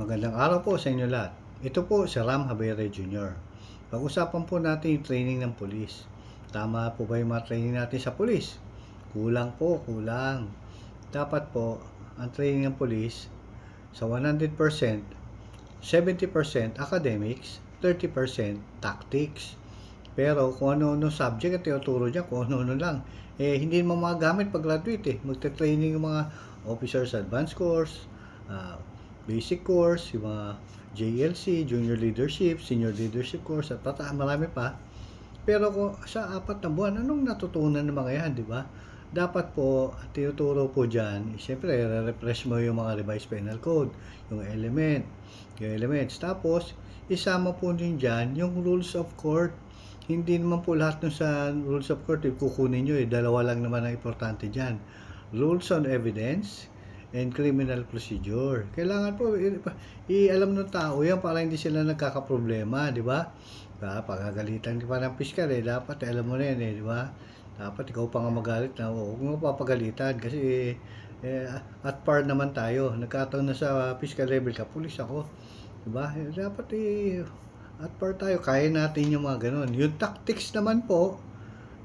Magandang araw po sa inyo lahat. Ito po si Ram Habere Jr. Pag-usapan po natin yung training ng pulis. Tama po ba yung mga training natin sa pulis? Kulang po, kulang. Dapat po, ang training ng pulis sa 100%, 70% academics, 30% tactics. Pero kung ano-ano subject at tinuturo niya, kung ano-ano lang. Hindi mo magagamit pag graduate Magte-training yung mga officers advanced course, uh, basic course, yung mga JLC, junior leadership, senior leadership course, at marami pa. Pero kung sa 4 na buwan, anong natutunan ng mga yan, di ba? Dapat po, tinuturo po dyan, siyempre, re-refresh mo yung mga revised penal code, yung elements. Tapos, isama po din dyan yung rules of court. Hindi naman po lahat ng sa rules of court kukunin nyo. Dalawa lang naman ang importante dyan. Rules on evidence and criminal procedure. Kailangan po i-alam ng tao yan para hindi sila nagkakaproblema, di ba? Pagagalitan ka pa ng piskal dapat alam mo na yan di ba? Dapat ikaw pa nga magalit na huwag mo papagalitan kasi at par naman tayo. Nagkataon na sa fiscal level ka, pulis ako. Di ba? Dapat at par tayo, kaya natin yung mga ganun. Yung tactics naman po,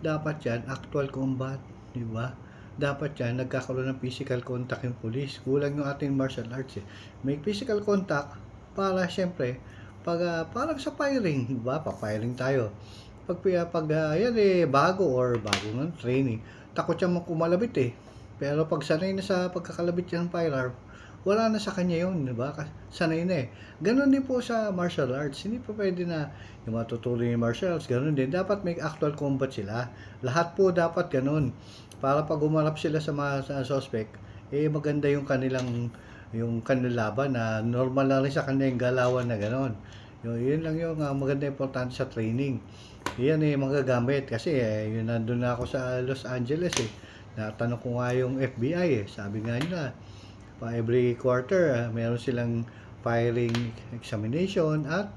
dapat yan, actual combat, di ba? Dapat yan, nagkakaroon ng physical contact yung police. Kulang yung ating martial arts May physical contact para syempre, parang sa firing, di ba? Pa-firing tayo. Pag yan bago ng training, takot siya kumalabit Pero pag sanay na sa pagkakalabit yan ng firearm, wala na sa kanya yun, di ba? Sanay na Ganon din po sa martial arts. Hindi pa pwede na yung matutuloy yung martial arts. Ganon din. Dapat may actual combat sila. Lahat po dapat ganon. Para pag umarap sila sa mga suspect, maganda yung kanilang laban na normal lang rin sa kanilang galawan na ganon. Yun lang yung maganda importante sa training. Yan magagamit kasi yun nandun na ako sa Los Angeles Natanong ko nga yung FBI Sabi nga nila, every quarter meron silang firing examination at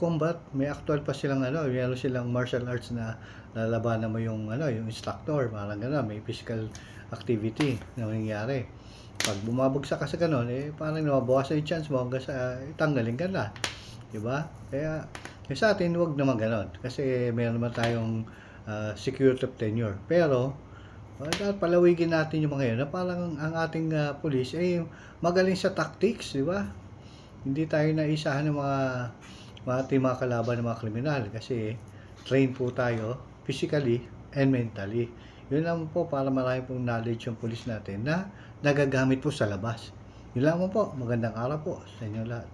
combat. May actual pa silang meron silang martial arts na lalabanan mo yung yung instructor, parang gano'n, may physical activity na nangyayari. Pag bumabagsak ka sa gano'n, parang nababawasan yung chance mo hanggang sa tanggalin ka na. Diba? Kaya sa atin, huwag naman gano'n. Kasi meron naman tayong security of tenure. Pero, dapat palawigin natin yung mga yun na parang ang ating police ay magaling sa tactics, di ba? Hindi tayo naisahan ng mga kalaban ng mga kriminal kasi train po tayo physically and mentally. Yun lang po para marami pong knowledge yung police natin na nagagamit po sa labas. Yun lang po. Magandang araw po sa inyo lahat.